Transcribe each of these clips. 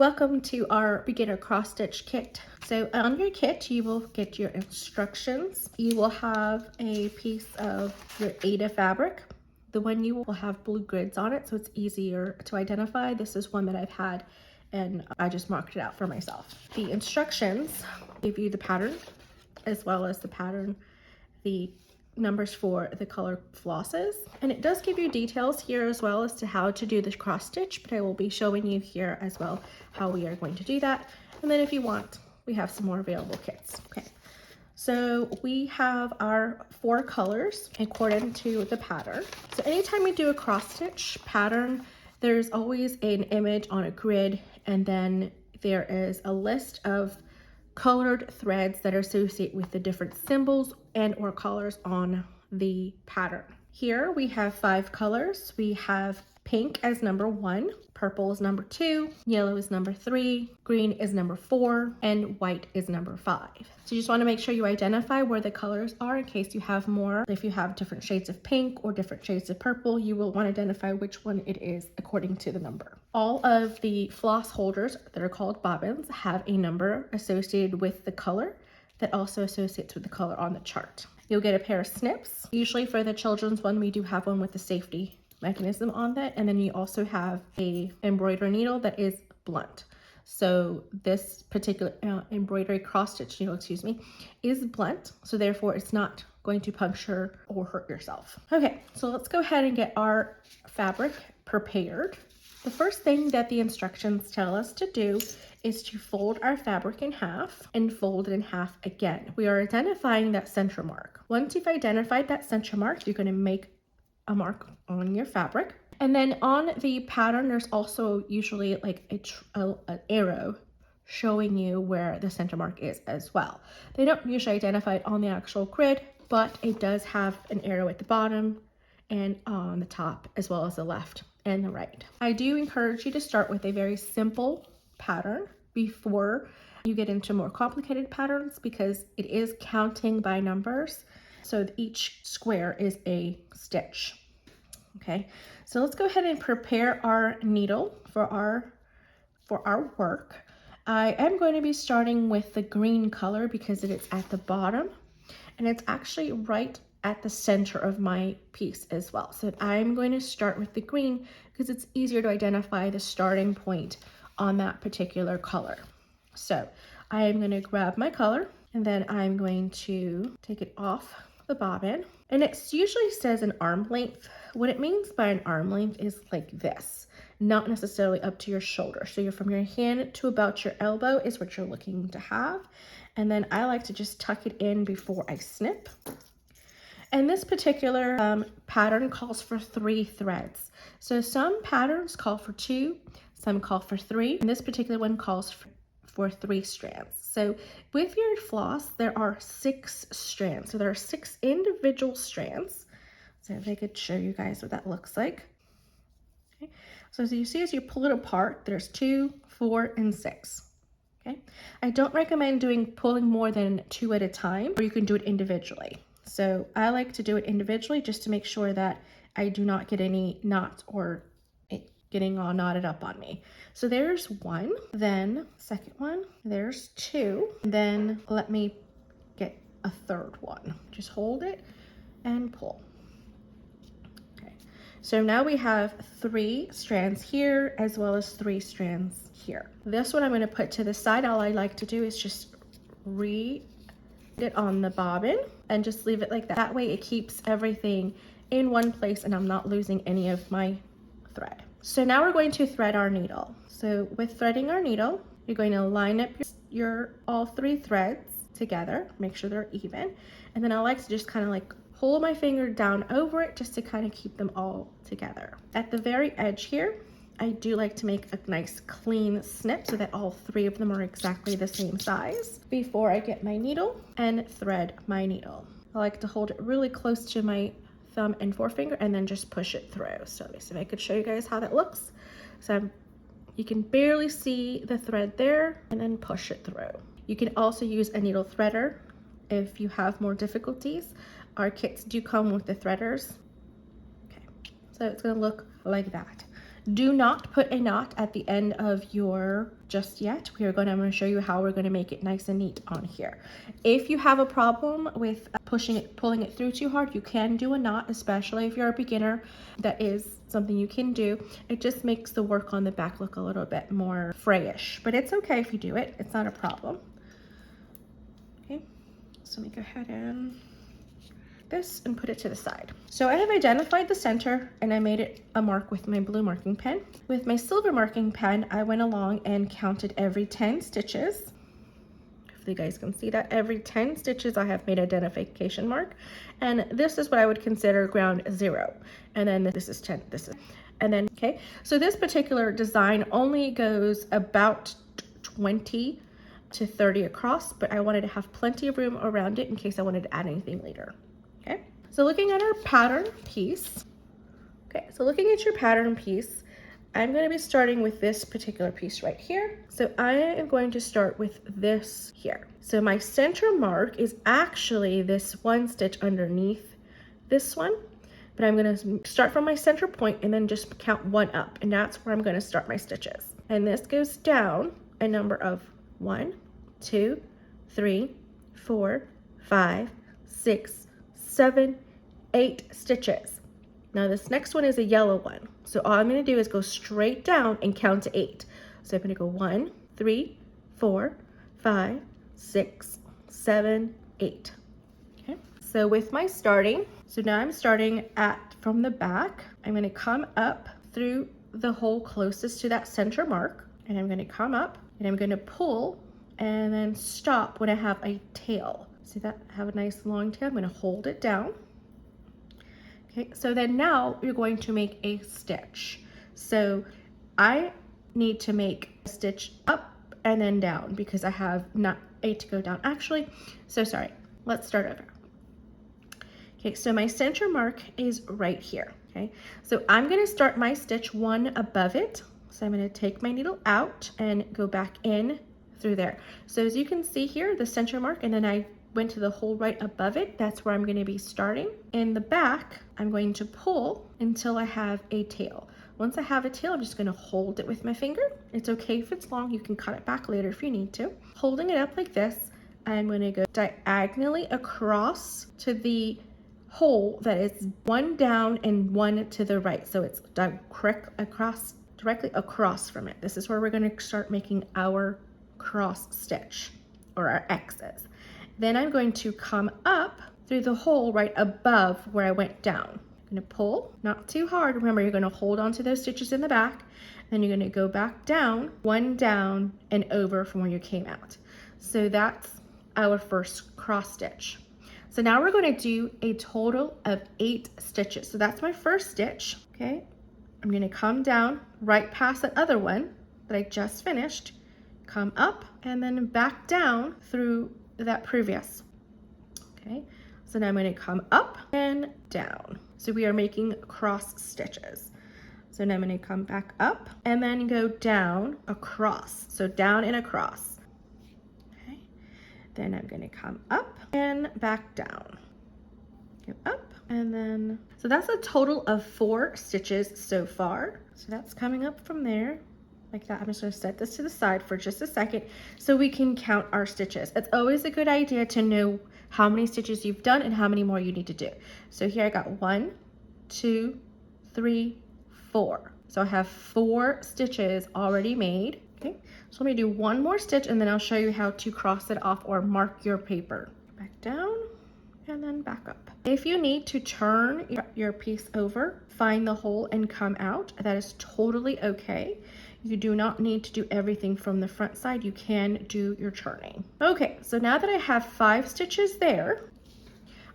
Welcome to our beginner cross stitch kit. So on your kit, you will get your instructions. You will have a piece of your Aida fabric. The one you will have blue grids on it, so it's easier to identify. This is one that I've had and I just marked it out for myself. The instructions give you the pattern as well as the numbers for the color flosses, and it does give you details here as well as to how to do the cross stitch, but I will be showing you here as well how we are going to do that. And then if you want, we have some more available kits. Okay, so we have our 4 colors according to the pattern. So anytime we do a cross stitch pattern, there's always an image on a grid, and then there is a list of colored threads that are associated with the different symbols and or colors on the pattern. Here we have 5 colors. We have pink as number 1, purple is number 2, yellow is number 3, green is number 4, and white is number 5. So you just want to make sure you identify where the colors are in case you have more. If you have different shades of pink or different shades of purple, you will want to identify which one it is according to the number. All of the floss holders that are called bobbins have a number associated with the color that also associates with the color on the chart. You'll get a pair of snips. Usually for the children's one, we do have one with the safety mechanism on that, and then you also have a embroidery needle that is blunt. So this particular embroidery cross stitch needle, is blunt, so therefore it's not going to puncture or hurt yourself. Okay, so let's go ahead and get our fabric prepared. The first thing that the instructions tell us to do is to fold our fabric in half and fold it in half again. We are identifying that center mark. Once you've identified that center mark, you're going to make a mark on your fabric. And then on the pattern, there's also usually like an arrow showing you where the center mark is as well. They don't usually identify it on the actual grid, but it does have an arrow at the bottom and on the top, as well as the left and the right. I do encourage you to start with a very simple pattern before you get into more complicated patterns, because it is counting by numbers. So each square is a stitch. Okay, so let's go ahead and prepare our needle for our work. I am going to be starting with the green color because it is at the bottom, and it's actually right at the center of my piece as well. So I'm going to start with the green because it's easier to identify the starting point on that particular color. So I am going to grab my color, and then I'm going to take it off the bobbin, and it usually says an arm length. What it means by an arm length is like this, not necessarily up to your shoulder. So you're from your hand to about your elbow is what you're looking to have. And then I like to just tuck it in before I snip. And this particular pattern calls for 3 threads. So some patterns call for 2, some call for 3, and this particular one calls for 3 strands. So with your floss, there are 6 strands. So there are 6 individual strands. So if I could show you guys what that looks like. Okay. So as you see, as you pull it apart, there's 2, 4, and 6. Okay. I don't recommend pulling more than 2 at a time, or you can do it individually. So I like to do it individually just to make sure that I do not get any knots or getting all knotted up on me. So there's 1, then second one, there's 2, then let me get a third one. Just hold it and pull. Okay, so now we have 3 strands here as well as 3 strands here. This one I'm going to put to the side. All I like to do is just read it on the bobbin and just leave it like that. That way it keeps everything in one place and I'm not losing any of my thread. So now we're going to thread our needle. So with threading our needle, you're going to line up your all 3 threads together, make sure they're even. And then I like to just kind of like pull my finger down over it just to kind of keep them all together. At the very edge here, I do like to make a nice clean snip so that all 3 of them are exactly the same size before I get my needle and thread my needle. I like to hold it really close to my thumb and forefinger and then just push it through. So let me see if I could show you guys how that looks. So you can barely see the thread there, and then push it through. You can also use a needle threader if you have more difficulties. Our kits do come with the threaders. Okay, so it's going to look like that. Do not put a knot at the end of your just yet. I'm going to show you how we're going to make it nice and neat on here. If you have a problem with pulling it through too hard, you can do a knot, especially if you're a beginner. That is something you can do. It just makes the work on the back look a little bit more frayish, but it's okay if you do it. It's not a problem. Okay, so let me go ahead and this and put it to the side. So I have identified the center and I made it a mark with my blue marking pen. With my silver marking pen, I went along and counted every 10 stitches. If you guys can see that, every 10 stitches I have made an identification mark. And this is what I would consider ground 0. And then this is 10, and then, okay. So this particular design only goes about 20 to 30 across, but I wanted to have plenty of room around it in case I wanted to add anything later. Okay, so looking at our pattern piece, I'm going to be starting with this particular piece right here. So I am going to start with this here. So my center mark is actually this one stitch underneath this one, but I'm going to start from my center point and then just count 1 up, and that's where I'm going to start my stitches. And this goes down a number of 1, 2, 3, 4, 5, 6, 7, 8 stitches. Now this next one is a yellow one. So all I'm going to do is go straight down and count to 8. So I'm going to go 1, 3, 4, 5, 6, 7, 8. Okay. So with my starting, so now I'm starting from the back. I'm going to come up through the hole closest to that center mark, and I'm going to come up and I'm going to pull and then stop when I have a tail. See that? I have a nice long tail. I'm going to hold it down. Okay, so then now you're going to make a stitch. So I need to make a stitch up and then down because I have not 8 to go down. Actually, so sorry. Let's start over. Okay, so my center mark is right here. Okay, so I'm going to start my stitch 1 above it. So I'm going to take my needle out and go back in through there. So as you can see here, the center mark, and then I went to the hole right above it. That's where I'm going to be starting. In the back, I'm going to pull until I have a tail. Once I have a tail, I'm just going to hold it with my finger. It's okay if it's long. You can cut it back later if you need to. Holding it up like this, I'm going to go diagonally across to the hole that is 1 down and 1 to the right. So it's directly across from it. This is where we're going to start making our cross stitch or our X's. Then I'm going to come up through the hole right above where I went down. I'm going to pull, not too hard. Remember, you're going to hold on to those stitches in the back. Then you're going to go back down, 1 down and over from where you came out. So that's our first cross stitch. So now we're going to do a total of 8 stitches. So that's my first stitch. Okay, I'm going to come down right past that other one that I just finished, come up and then back down through that previous. Okay, so now I'm going to come up and down. So we are making cross stitches. So now I'm going to come back up and then go down across. So down and across. Okay, then I'm going to come up and back down. Go up and then, so that's a total of 4 stitches so far. So that's coming up from there. Like that. I'm just going to set this to the side for just a second so we can count our stitches. It's always a good idea to know how many stitches you've done and how many more you need to do. So here I got 1, 2, 3, 4. So I have 4 stitches already made. Okay, so let me do 1 more stitch and then I'll show you how to cross it off or mark your paper. Back down and then back up. If you need to turn your piece over, find the hole and come out, that is totally okay. You do not need to do everything from the front side. You can do your turning. Okay, so now that I have 5 stitches there,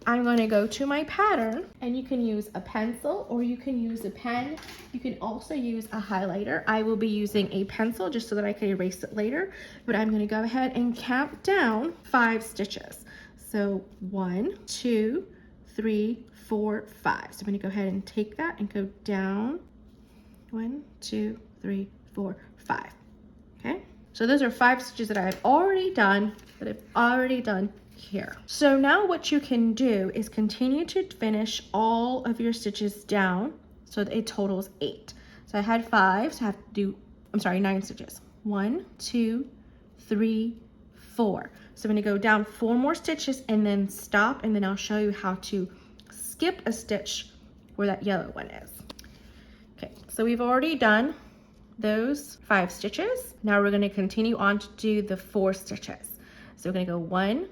I'm going to go to my pattern, and you can use a pencil or you can use a pen. You can also use a highlighter. I will be using a pencil just so that I can erase it later, but I'm going to go ahead and count down 5 stitches. So 1, 2, 3, 4, 5. So I'm going to go ahead and take that and go down 1, 2, 3, 4, 5. Okay, so those are 5 stitches that I've already done, here. So now what you can do is continue to finish all of your stitches down so that it totals 8. So So I had 5, so I have to do, I'm sorry, 9 stitches. 1, 2, 3, 4. So I'm gonna go down 4 more stitches and then stop, and then I'll show you how to skip a stitch where that yellow one is. Okay, so we've already done those 5 stitches. Now we're gonna continue on to do the 4 stitches. So we're gonna go 1,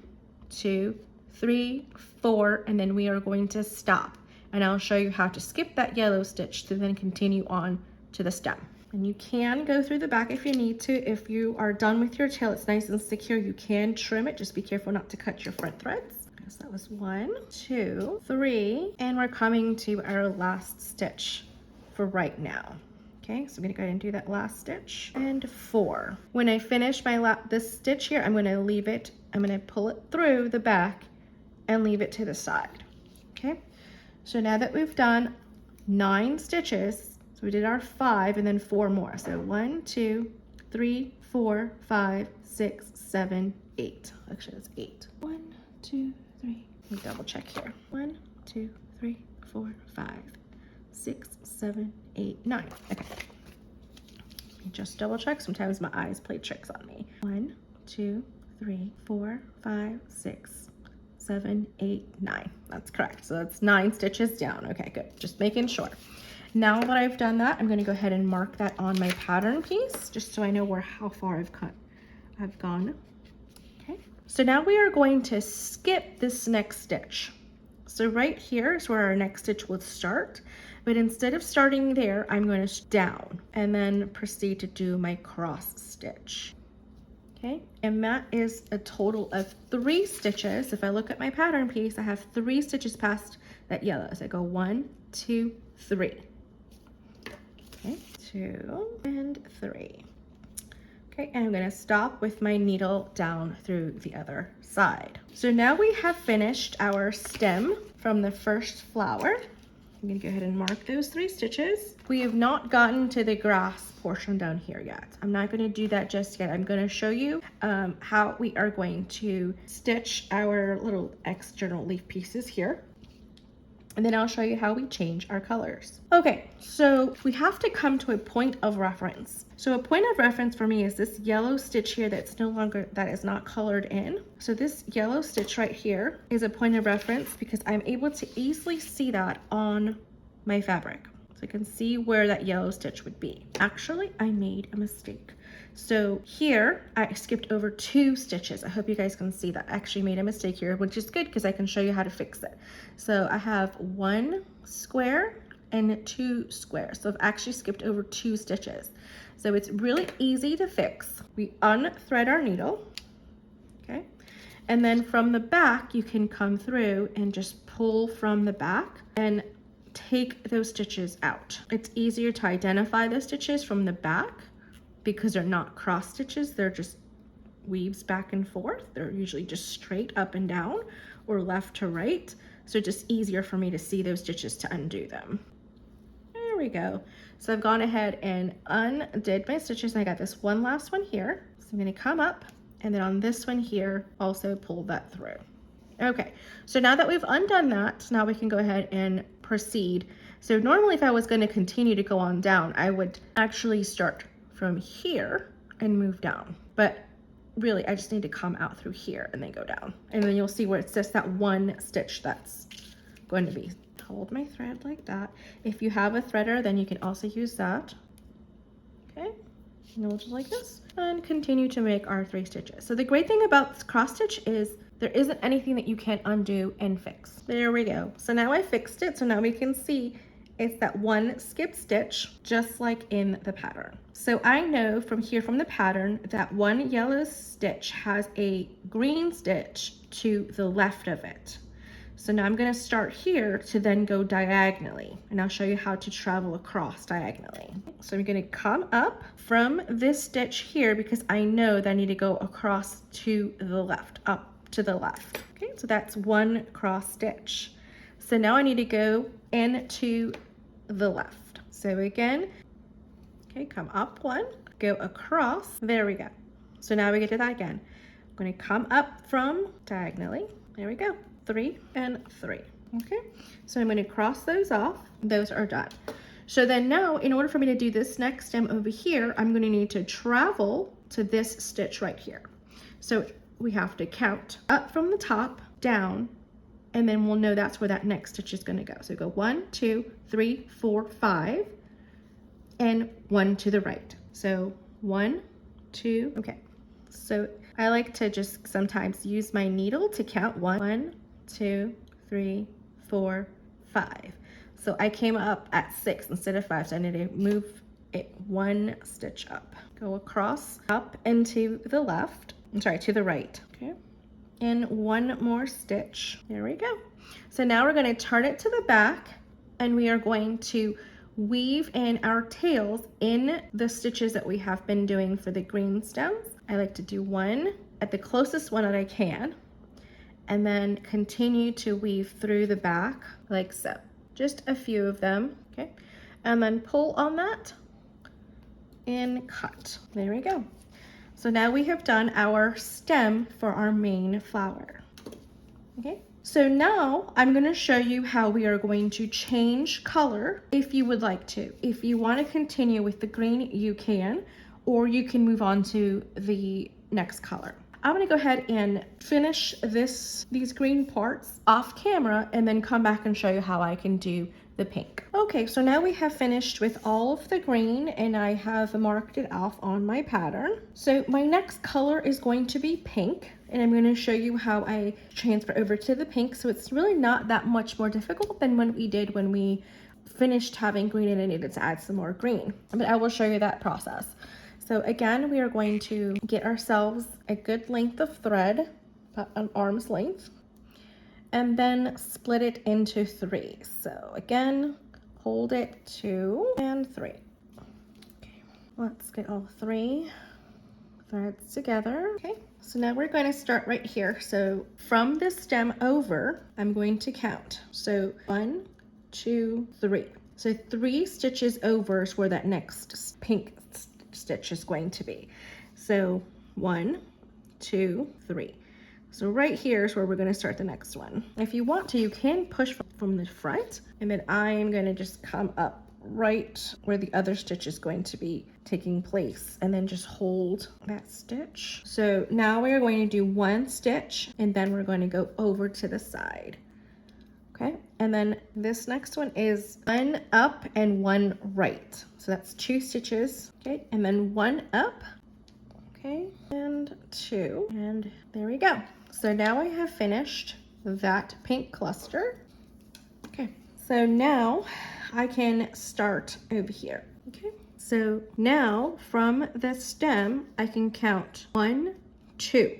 2, 3, 4, and then we are going to stop. And I'll show you how to skip that yellow stitch to then continue on to the stem. And you can go through the back if you need to. If you are done with your tail, it's nice and secure, you can trim it. Just be careful not to cut your front threads. So that was 1, 2, 3, and we're coming to our last stitch for right now. Okay, so I'm gonna go ahead and do that last stitch, and 4. When I finish this stitch here, I'm gonna leave it, I'm gonna pull it through the back and leave it to the side. Okay, so now that we've done 9 stitches, so we did our 5 and then 4 more. So 1, 2, 3, 4, 5, 6, 7, 8. Actually, that's 8. 1, 2, 3. Let me double check here. 1, 2, 3, 4, 5, 6, 7, 8, 9. Okay. Just double check. Sometimes my eyes play tricks on me. 1, 2, 3, 4, 5, 6, 7, 8, 9. That's correct. So that's 9 stitches down. Okay, good. Just making sure. Now that I've done that, I'm going to go ahead and mark that on my pattern piece, just so I know how far I've gone. Okay. So now we are going to skip this next stitch. So right here is where our next stitch will start, but instead of starting there, I'm going to down and then proceed to do my cross stitch. Okay, and that is a total of 3 stitches. If I look at my pattern piece, I have 3 stitches past that yellow. So I go 1, 2, 3. Okay, 2 and 3. Okay, and I'm going to stop with my needle down through the other side. So now we have finished our stem from the first flower. I'm going to go ahead and mark those 3 stitches. We have not gotten to the grass portion down here yet. I'm not going to do that just yet. I'm going to show you how we are going to stitch our little external leaf pieces here. And then I'll show you how we change our colors. Okay, so we have to come to a point of reference. So a point of reference for me is this yellow stitch here that is not colored in. So this yellow stitch right here is a point of reference because I'm able to easily see that on my fabric. So I can see where that yellow stitch would be. Actually, I made a mistake. So here, I skipped over 2 stitches. I hope you guys can see that. I actually made a mistake here, which is good because I can show you how to fix it. So I have 1 square and 2 squares. So I've actually skipped over 2 stitches. So it's really easy to fix. We unthread our needle, okay? And then from the back, you can come through and just pull from the back and take those stitches out. It's easier to identify the stitches from the back because they're not cross stitches, they're just weaves back and forth. They're usually just straight up and down or left to right. So it's just easier for me to see those stitches to undo them. There we go. So I've gone ahead and undid my stitches and I got this one last one here. So I'm gonna come up and then on this one here, also pull that through. Okay, so now that we've undone that, now we can go ahead and proceed. So normally if I was gonna continue to go on down, I would actually start from here and move down. But really, I just need to come out through here and then go down. And then you'll see where it says that 1 stitch that's going to be. Hold my thread like that. If you have a threader, then you can also use that. Okay, and we'll just like this. And continue to make our 3 stitches. So the great thing about this cross stitch is there isn't anything that you can't undo and fix. There we go. So now I fixed it. So now we can see it's that 1 skip stitch, just like in the pattern. So I know from here from the pattern that 1 yellow stitch has a green stitch to the left of it. So now I'm going to start here to then go diagonally, and I'll show you how to travel across diagonally. So I'm going to come up from this stitch here because I know that I need to go across to the left, up to the left. Okay, so that's 1 cross stitch. So now I need to go into the left. So again, okay, come up 1, go across, there we go. So now we get to that again. I'm going to come up from diagonally, there we go, 3 and 3. Okay, so I'm going to cross those off. Those are done. So then now, in order for me to do this next stem over here, I'm gonna need to travel to this stitch right here. So we have to count up from the top, down, and then we'll know that's where that next stitch is gonna go. So go 1, 2, 3, 4, 5, and 1 to the right. So 1, 2, okay. So I like to just sometimes use my needle to count 1, 2, 3, 4, 5. So I came up at 6 instead of 5, so I need to move it 1 stitch up. Go across, up and to the left, I'm sorry, to the right, okay? And 1 more stitch, there we go. So now we're gonna turn it to the back and we are going to weave in our tails in the stitches that we have been doing for the green stems. I like to do 1 at the closest one that I can, and then continue to weave through the back like so. Just a few of them, okay? And then pull on that and cut. There we go. So now we have done our stem for our main flower, okay? So now I'm going to show you how we are going to change color if you would like to. If you want to continue with the green, you can, or you can move on to the next color. I'm gonna go ahead and finish these green parts off camera and then come back and show you how I can do the pink. Okay, so now we have finished with all of the green and I have marked it off on my pattern. So my next color is going to be pink, and I'm going to show you how I transfer over to the pink. So it's really not that much more difficult than when we did when we finished having green and I needed to add some more green, but I will show you that process. So again, we are going to get ourselves a good length of thread, about an arm's length, and then split it into 3. So again, hold it 2 and 3. Okay, let's get all 3 threads together. Okay, so now we're going to start right here. So from the stem over, I'm going to count. So 1, 2, 3. So 3 stitches over is where that next pink stitch is going to be. So 1, 2, 3. So right here is where we're going to start the next one. If you want to, you can push from the front, and then I am going to just come up right where the other stitch is going to be taking place, and then just hold that stitch. So now we are going to do 1 stitch, and then we're going to go over to the side. Okay, and then this next one is 1 up and 1 right. So that's 2 stitches, okay, and then 1 up, okay, and 2, and there we go. So now I have finished that pink cluster. Okay, so now I can start over here. Okay, so now from the stem, I can count 1, 2.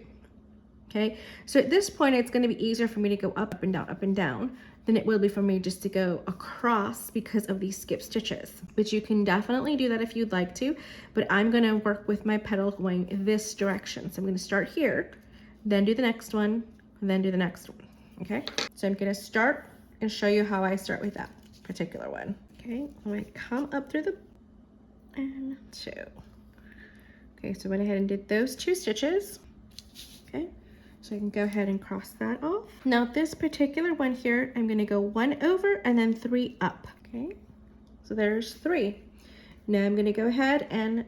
Okay, so at this point, it's going to be easier for me to go up and down than it will be for me just to go across because of these skip stitches. But you can definitely do that if you'd like to, but I'm going to work with my petal going this direction. So I'm going to start here, then do the next one, and then do the next one. Okay, so I'm going to start and show you how I start with that particular one. Okay, I'm going to come up through the and 2. Okay, so I went ahead and did those 2 stitches. Okay, so I can go ahead and cross that off. Now this particular one here, I'm going to go 1 over and then 3 up. Okay, so there's 3. Now I'm going to go ahead and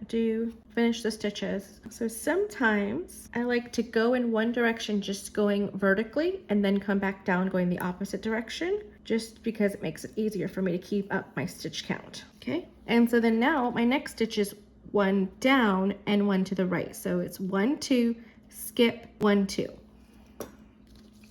finish the stitches. So sometimes I like to go in one direction, just going vertically, and then come back down going the opposite direction, just because it makes it easier for me to keep up my stitch count. Okay, and so then now my next stitch is 1 down and 1 to the right. So it's 1, 2, skip, 1, 2.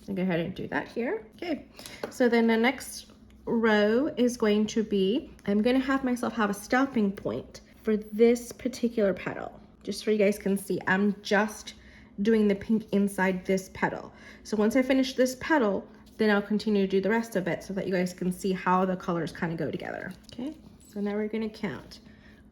I'll go ahead and do that here. Okay, so then the next row is going to be, I'm going to have myself have a stopping point for this particular petal. Just so you guys can see, I'm just doing the pink inside this petal. So once I finish this petal, then I'll continue to do the rest of it so that you guys can see how the colors kind of go together. Okay, so now we're going to count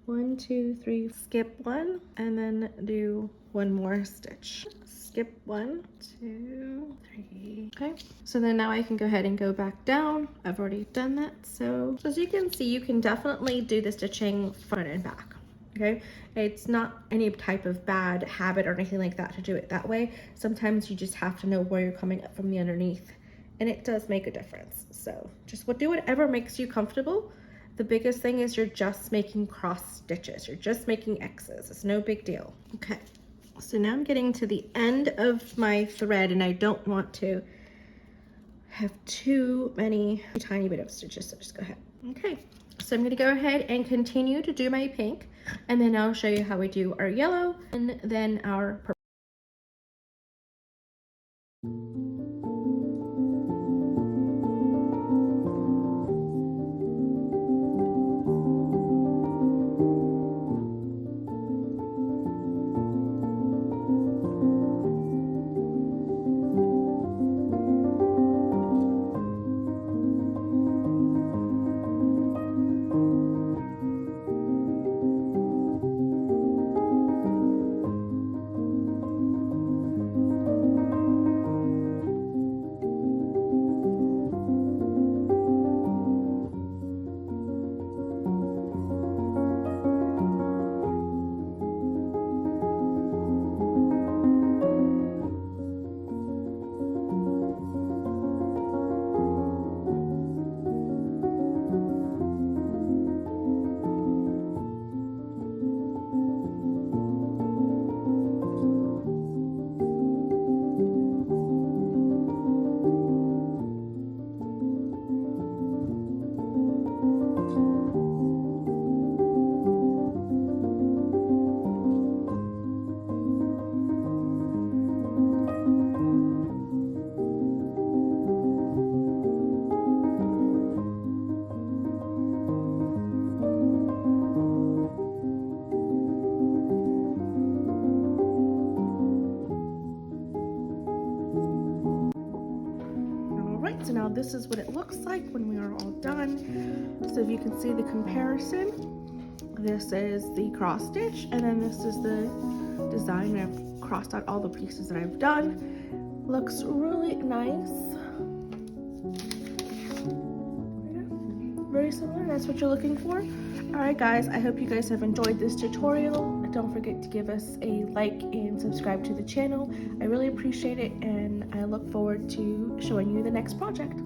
1, 2, 3, skip 1, and then do 1 more stitch. Skip 1, 2, 3. Okay, so then now I can go ahead and go back down. I've already done that. So as you can see, you can definitely do the stitching front and back. Okay, it's not any type of bad habit or anything like that to do it that way. Sometimes you just have to know where you're coming up from the underneath, and it does make a difference. So just do whatever makes you comfortable, The biggest thing is you're just making cross stitches. You're just making X's. It's no big deal. Okay, so now I'm getting to the end of my thread and I don't want to have too many tiny bit of stitches, so just go ahead. Okay, so I'm gonna go ahead and continue to do my pink, and then I'll show you how we do our yellow and then our purple. So now this is what it looks like when we are all done. So if you can see the comparison, this is the cross stitch and then this is the design. I've crossed out all the pieces that I've done. Looks really nice. Very similar, that's what you're looking for. Alright guys, I hope you guys have enjoyed this tutorial. Don't forget to give us a like and subscribe to the channel. I really appreciate it and I look forward to showing you the next project.